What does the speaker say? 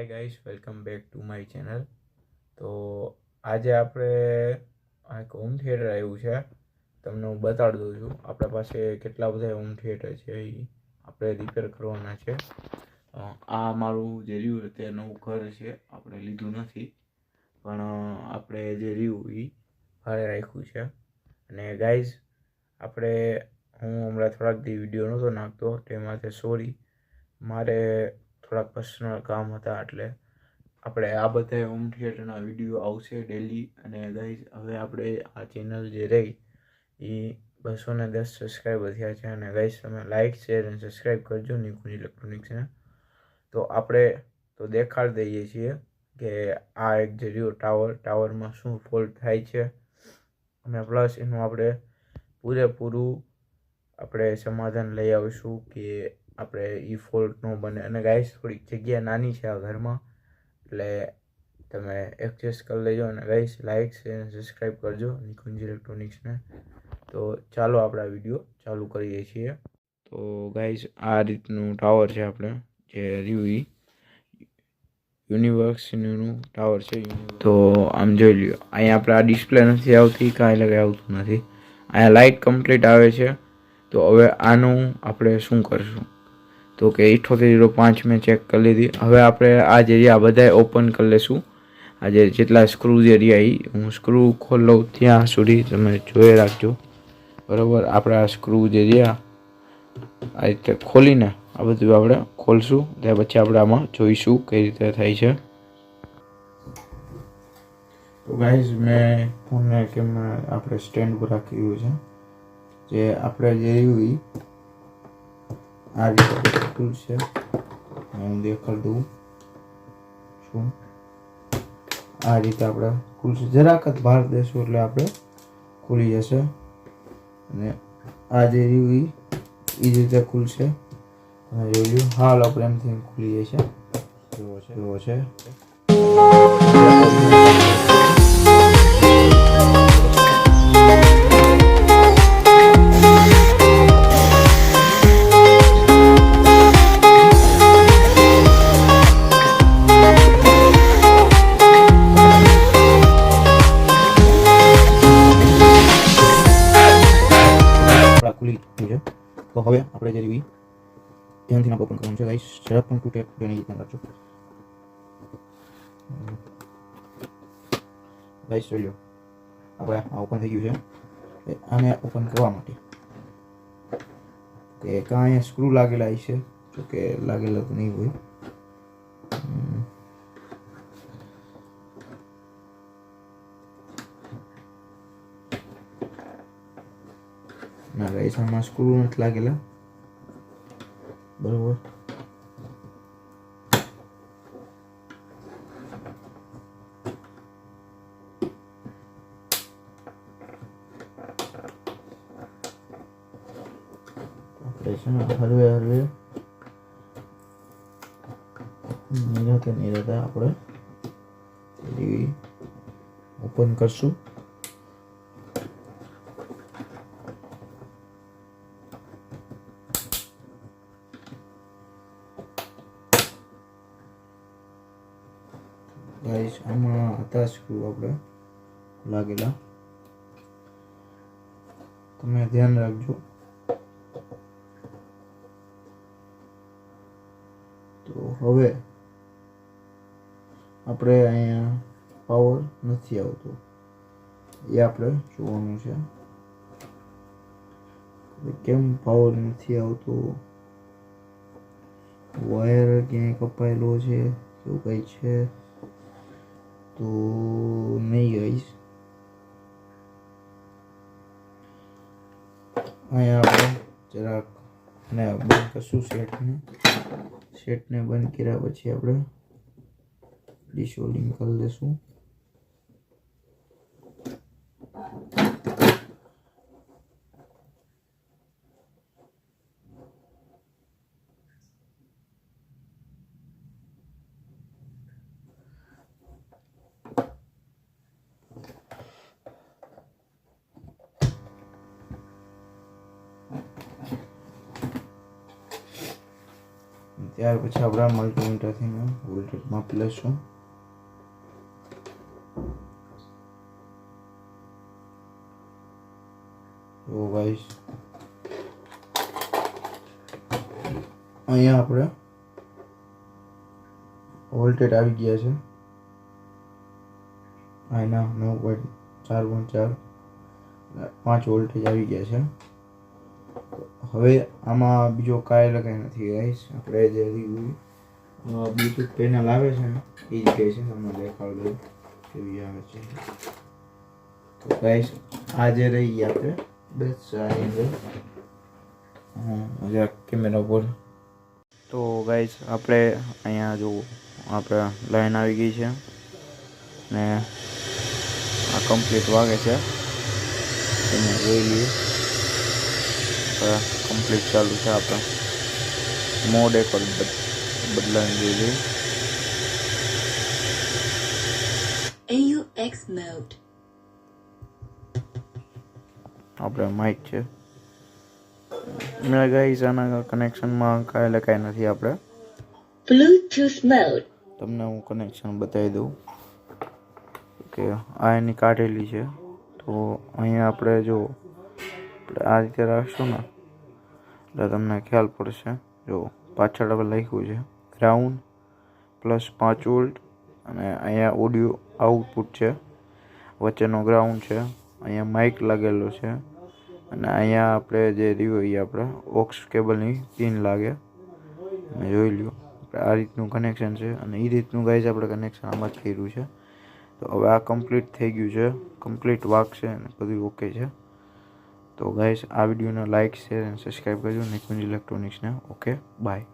Hi guys, welcome back to my channel. તો આજે આપણે એક હોમ થિયેટર આવ્યું છે. તમને હું બતાડી દઉં છું. આપણા પાસે કેટલા બધા હોમ થિયેટર છે એ આપણે રિપેર કરવાના છે. આ મારું જે રહ્યું તે નવું ઘર છે, આપણે લીધું નથી, પણ આપણે જે રહ્યું એ ભાડે રાખ્યું છે. અને ગાઈઝ, હું હમણાં થોડાક દી વિડીયો નહોતો નાખતો, તે માટે સોરી. મારે થોડાક પર્સનલ કામ હતા, એટલે આપણે આ બધા હોમ થિયેટરના વિડીયો આવશે ડેલી. અને ગાઈઝ, હવે આપણે આ ચેનલ જે રહી એ 210 સબસ્ક્રાઈબર થયા છે. અને ગાઈઝ, તમે લાઇક શેર અને સબસ્ક્રાઈબ કરજો નિકુંજ ઇલેક્ટ્રોનિક્સને. તો આપણે તો દેખાડી દઈએ છીએ કે આ એક જે રહ્યો ટાવરમાં શું ફોલ્ટ થાય છે, અને પ્લસ એનું આપણે પૂરેપૂરું સમાધાન લઈ આવીશું કે આપણે એ ફોલ્ટ ન બને. અને ગાઈસ, થોડીક જગ્યા નાની છે આ ઘરમાં, એટલે તમે એડજસ્ટ કરી લેજો. અને ગાઈસ, લાઇક શેર અને સબસ્ક્રાઈબ કરજો નિકુંજ ઇલેક્ટ્રોનિક્સને. તો ચાલો આપણે આ વિડીયો ચાલુ કરીએ છીએ. તો ગાઈસ, આ રીતનું ટાવર છે આપણે જે રહ્યું એ યુનિવર્સનું ટાવર છે. તો આમ જોઈ લ્યો, અહીંયા આપણે આ ડિસ્પ્લે નથી આવતી, કાંઈ કંઈ આવતું નથી. અહીંયા લાઇટ કમ્પ્લીટ આવે છે. તો હવે આનું આપણે શું કરશું? તો કે 7805 મેં ચેક કરી લીધી. હવે આપણે આ જે રહ્યા બધાએ ઓપન કરી લઈશું. આ જેટલા સ્ક્રૂ જે રહ્યા એ હું સ્ક્રૂ ખોલી લઉં ત્યાં સુધી તમે જોઈ રાખજો. બરાબર, આપણે આ સ્ક્રૂ જે રહ્યા આ રીતે ખોલીને આ બધું આપણે ખોલશું. ત્યાર પછી આપણે આમાં જોઈશું કઈ રીતે થાય છે. તો ગાઈઝ, મેં ફોનને કેમેરા આપણે સ્ટેન્ડ પર રાખી દીધું છે. જે આપણે જે રહ્યું એ આ રીતે ખુલશે. હું દેખાડી દઉં છું. આ રીતે આપણે ખુલશે. જરાક જ બહાર દેશું એટલે આપણે ખુલી જશે. અને આ જે રહ્યું એ જ રીતે ખુલશે. તમે જોઈ લો, હાલ આપણે એમથી ખુલી જાય છે. એવો છે. ખુલી ગયું છે. તો હવે આપણે જે રીવી ધ્યાનથી ઓપન કરવાનું છે ગાઈસ. જરાક પણ તૂટે નહીં, ધ્યાન રાખજો ગાઈસ. જોઈ લો, આપણે આ ઓપન થઈ ગયું છે. આને ઓપન કરવા માટે કે કાં અહીંયા સ્ક્રૂ લાગેલા છે, જો કે લાગેલા તો નહીં હોય. ના ગાઈસ, આમાં સ્ક્રૂ નથી લાગેલા. બરોબર, આપણે હરવે નિરાતે આપણે ઓપન કરશું. ગાઈસ, આમાં હતા સ્ક્રૂ આપણે લાગેલા, તમે ધ્યાન રાખજો. તો હવે આપણે અહીંયા પાવર નથી આવતો એ આપણે જોવાનું છે. કેમ પાવર નથી આવતો? વાયર ક્યાંય કપાયેલો છે એવું કંઈ છે તો નહીં ગાઈસ. અહીંયા આપણે જરાક બંધ કરશું સેટને બંધ કર્યા પછી આપણે ડિસોલ્ડિંગ કરી દઈશું. ત્યાર પછી આપણે મલ્ટીમીટરથી વોલ્ટેજ માપી લઈશું. તો ગાઈસ અહીંયા આપણે વોલ્ટેજ આવી ગયા છે. આના 9.4.4 5 વોલ્ટેજ આવી ગયા છે. હવે આમાં બીજો કાંઈ નથી ગાઈસ. આપણે જે બ્લૂટૂથ પેનલ આવે છે ને એ જ કહે છે, તમને દેખાડ દઉં કેવી આવે છે. તો ગાઈસ આ જે રહી આપણે બસ આની અંદર મજા કેમેરા ઉપર. તો ગાઈસ આપણે અહીંયા જો આપણે લાઈન આવી ગઈ છે ને આ કમ્પ્લીટ વાગે છે. તમે જોઈ લઈએ કમ્પ્લીટ ચાલુ છે. આપણે મોડ એક બદલાવી જોઈ લઈએ. AUX mode આપણે માઇક છે. મેં ગાઈસ આના કનેક્શનમાં કાંઈ નથી. આપણે બ્લૂટૂથ મોડ તમને હું કનેક્શન બતાવી દઉં કે આ એની કાઢેલી છે. તો અહીંયા આપણે જો આપણે આ રીતે રાખશું ને એટલે તમને ખ્યાલ પડશે. જો પાછળ આપણે લખ્યું છે ગ્રાઉન્ડ પ્લસ 5 વોલ્ટ અને અહીંયા ઓડિયો આઉટપુટ છે, વચ્ચેનો ગ્રાઉન્ડ છે, અહીંયા માઇક લાગેલો છે અને અહીંયા આપણે જે રહ્યું એ આપણે ઓક્સ કેબલની પિન લાગે. મેં જોઈ લ્યો આ રીતનું કનેક્શન છે અને એ રીતનું ગાઈઝ આપણે કનેક્શન આમાં જ કર્યું છે. તો હવે આ કમ્પ્લીટ થઈ ગયું છે, કમ્પ્લીટ વાગશે અને બધું ઓકે છે. તો ગાઈઝ આ વિડીયોને લાઇક શેર અને સબસ્ક્રાઈબ કરજો નિકુંજ ઇલેક્ટ્રોનિક્સને. Okay bye.